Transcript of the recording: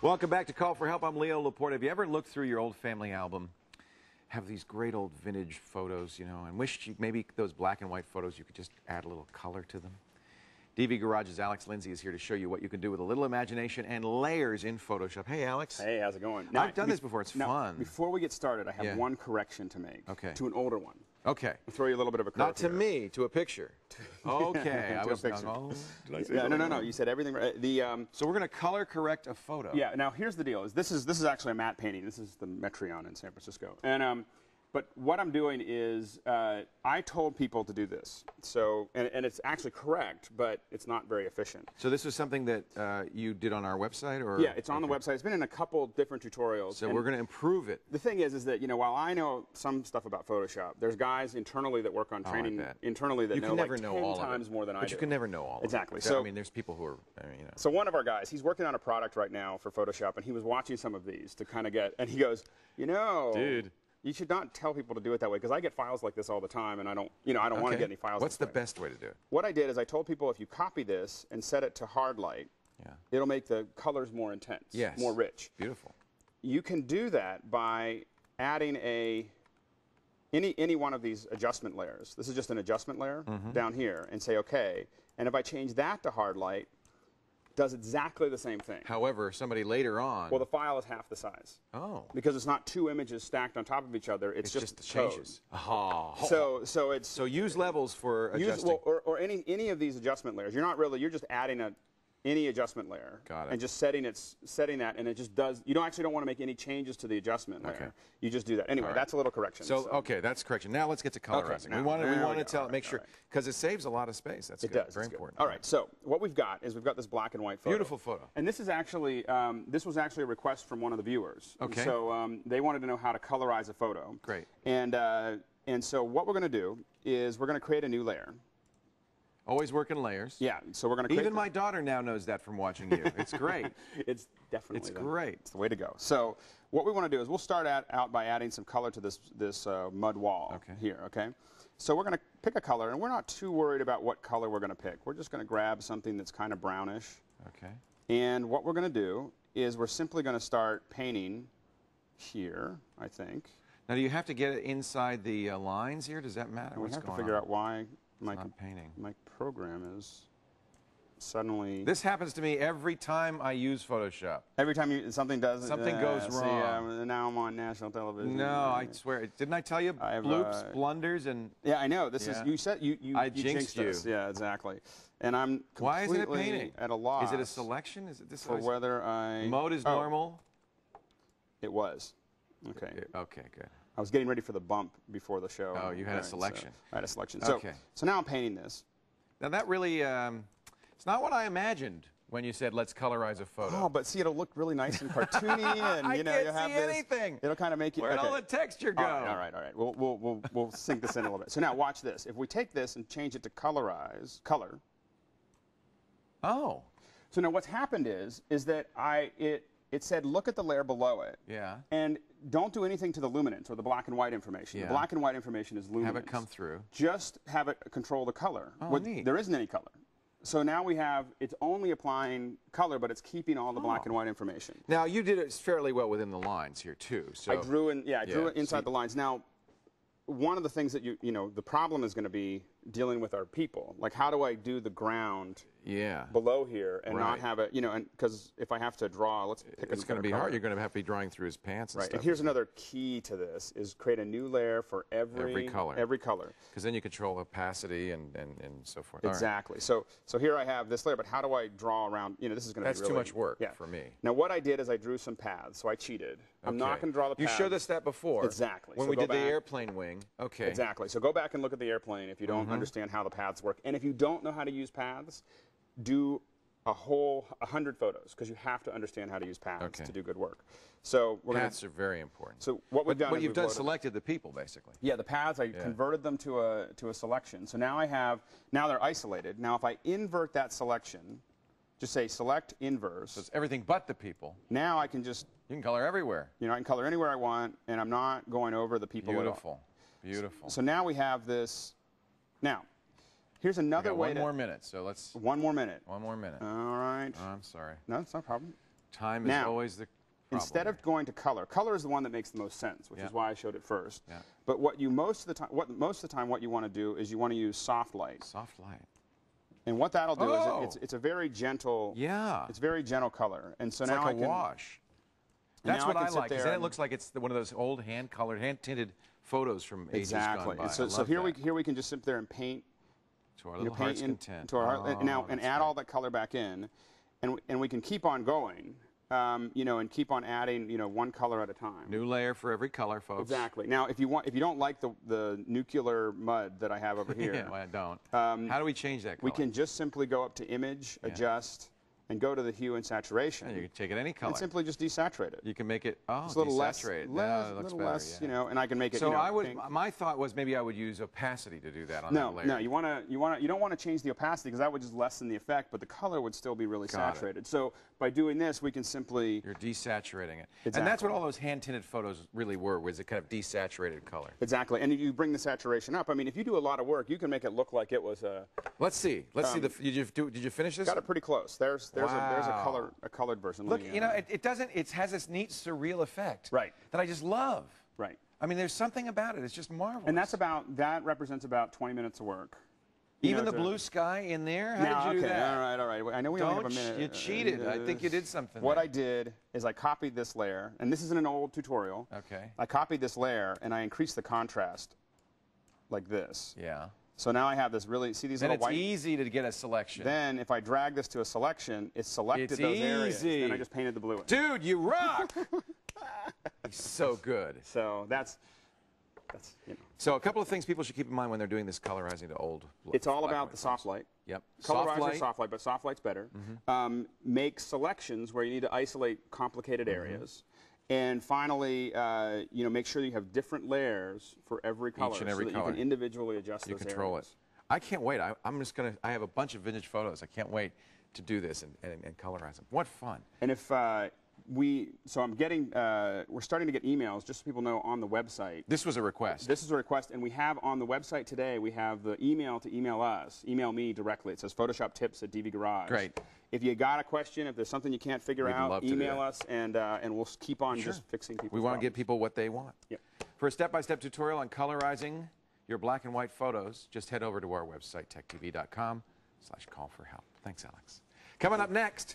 Welcome back to Call for Help. I'm Leo Laporte. Have you ever looked through your old family album, have these great old vintage photos, you know, and wished maybe those black and white photos you could just add a little color to them? DV Garage's Alex Lindsay is here to show you what you can do with a little imagination and layers in Photoshop. Hey, Alex. Hey, how's it going? I've done this before. It's fun. Before we get started, I have one correction to make. Okay. To an older one. Okay. I'll throw you a little bit of a curve. Not to here. me, to a picture. Okay. To a picture. Did I say yeah, no. You said everything right. So we're going to color correct a photo. Yeah. Now here's the deal: this is actually a matte painting. This is the Metreon in San Francisco, and but what I'm doing is I told people to do this. So and it's actually correct, but it's not very efficient. So this was something that you did on our website, or yeah, it's on the website. It's been in a couple different tutorials. So we're going to improve it. The thing is that, you know, while I know some stuff about Photoshop, there's guys internally that work on training internally that know like 10 times more than I do. But you can never know all of it. Exactly. So I mean, there's people who are, you know. So one of our guys, he's working on a product right now for Photoshop, and he was watching some of these to kind of get, and he goes, you know, dude, you should not tell people to do it that way, because I get files like this all the time, and I don't want to get any files. What's the best way to do it? What I did is I told people, if you copy this and set it to hard light, it'll make the colors more intense, more rich. Beautiful. You can do that by adding any one of these adjustment layers. This is just an adjustment layer down here, and say OK. And if I change that to hard light, does exactly the same thing. However, somebody later on. Well, the file is half the size. Oh. Because it's not two images stacked on top of each other. It's just the changes. Oh. So use levels for adjusting. Or any of these adjustment layers. You're just adding any adjustment layer. Got it. And just setting that, and it just does. You actually don't want to make any changes to the adjustment layer. Okay. You just do that. Anyway, that's a little correction. So okay, that's correction. Now let's get to colorizing. Okay, we want to make sure, because it saves a lot of space. That's good. It does. Very important. All right. So what we've got is this black and white photo. Beautiful photo. And this is actually this was actually a request from one of the viewers. Okay. So they wanted to know how to colorize a photo. Great. And so what we're going to do is we're going to create a new layer. Always work in layers. Yeah, so we're going to create... Even my daughter now knows that from watching you. It's great. It's definitely... It's great. It's the way to go. So what we want to do is we'll start out by adding some color to this mud wall here, okay? So we're going to pick a color, and we're not too worried about what color we're going to pick. We're just going to grab something that's kind of brownish. Okay. And what we're going to do is we're simply going to start painting here, I think. Now, do you have to get it inside the lines here? Does that matter? We have to figure out why... My program is suddenly... This happens to me every time I use Photoshop. Every time something goes wrong. See, now I'm on national television. No, I swear. Didn't I tell you bloops, blunders, and... Yeah, I know. This is... You said you jinxed you. Us. Yeah, exactly. And I'm completely Why isn't it painting? At a loss. Is it a selection? Is it this? For whether I... Mode is normal? It was. Okay. Okay, good. I was getting ready for the bump before the show. Oh, you had a selection. So I had a selection. So, so now I'm painting this. Now that really, it's not what I imagined when you said let's colorize a photo. Oh, but see, it'll look really nice and cartoony, and you know, you'll have this. Anything. It'll kind of make you. Where'd all the texture go? All right. We'll sync this in a little bit. So now watch this. If we take this and change it to color. Oh. So now what's happened is that it said look at the layer below it. Yeah. And don't do anything to the luminance or the black and white information. The black and white information is luminance. Have it come through. Just have it control the color. Oh, neat. There isn't any color. So now we have, it's only applying color, but it's keeping all the black and white information. Now you did it fairly well within the lines here too. So I drew in, I drew it inside the lines. Now, one of the things that the problem is going to be dealing with our people. Like, how do I do the ground below here and not have it, and because if I have to draw, let's pick it's going to be hard. You're going to have to be drawing through his pants and stuff. And here's another key to this, is create a new layer for every color. Because then you control opacity and so forth. Exactly. Right. So here I have this layer, but how do I draw around, this is going to be really... That's too much work for me. Now, what I did is I drew some paths, so I cheated. I'm not going to draw the paths. You showed us that before. Exactly. When we did the airplane wing. Okay. Exactly. So go back and look at the airplane if you don't understand how the paths work. And if you don't know how to use paths, do a whole 100 photos, because you have to understand how to use paths to do good work. So paths are very important. So what we've done is you've done selected the people, basically. Yeah, the paths, I converted them to a selection. So now now they're isolated. Now if I invert that selection, just say select inverse. So it's everything but the people. Now I can just... You can color everywhere. I can color anywhere I want, and I'm not going over the people at all. Beautiful. So now we have this. Now, here's another way to... One more minute, so let's... 1 more minute. 1 more minute. All right. Oh, I'm sorry. No, it's no problem. Time is always the problem. Instead of going to color, color is the one that makes the most sense, which is why I showed it first. Yeah. But what you most of the time what you want to do is you want to use soft light. Soft light. And what that'll do is it's a very gentle. Yeah. It's very gentle color, and so it's now like I a can wash. That's what I like. Because then and it looks like it's one of those old hand-colored, hand-tinted photos from ages gone by. And so here we can just sit there and paint to our little heart's content. To our and add all that color back in, and we can keep on going. And keep on adding, one color at a time. New layer for every color, folks. Exactly. Now, if you don't like the nuclear mud that I have over here, yeah, well, I don't. How do we change that color? We can just simply go up to Image, Adjust, and go to the Hue and Saturation. And you can take it any color. And simply just desaturate it. You can make it it's a little desaturated. little less, and I can make it. So pink. My thought was maybe I would use opacity to do that on no, that layer. No, you don't want to change the opacity because that would just lessen the effect, but the color would still be really saturated. So by doing this, we can simply you're desaturating it, exactly. And that's what all those hand-tinted photos really were. Was a kind of desaturated color. Exactly, and if you bring the saturation up, I mean, if you do a lot of work, you can make it look like it was a. Let's see. Did you finish this? Got it pretty close. There's a colored version. Look, it doesn't. It has this neat surreal effect. Right. That I just love. Right. I mean, there's something about it. It's just marvelous. And that represents about 20 minutes of work. Even the blue sky in there? How did you do that? All right. I know we only have a minute. You cheated. I think you did something. What I did is I copied this layer, and this isn't an old tutorial. Okay. I copied this layer, and I increased the contrast like this. Yeah. So now I have this really, see these little white? Then it's easy to get a selection. Then if I drag this to a selection, it selected those areas. Then I just painted the blue in. Dude, you rock! He's so good. So that's. So a couple of things people should keep in mind when they're doing this colorizing to old. It's all about the soft light. Yep. Colorize soft light, but soft light's better. Make selections where you need to isolate complicated areas. And finally, make sure you have different layers for every color. Each and every so that color. You can individually adjust those control areas. it. I can't wait. I have a bunch of vintage photos. I can't wait to do this and colorize them. What fun. And if we're starting to get emails, just so people know, on the website. This was a request. This is a request, and we have on the website today, we have the email to email us. Email me directly. It says Photoshop tips at DV Garage. Great. If you got a question, if there's something you can't figure out, email us, and we'll keep on just fixing people's We want to get people what they want. Yep. For a step-by-step tutorial on colorizing your black and white photos, just head over to our website, techtv.com/call for help. Thanks, Alex. Coming up next,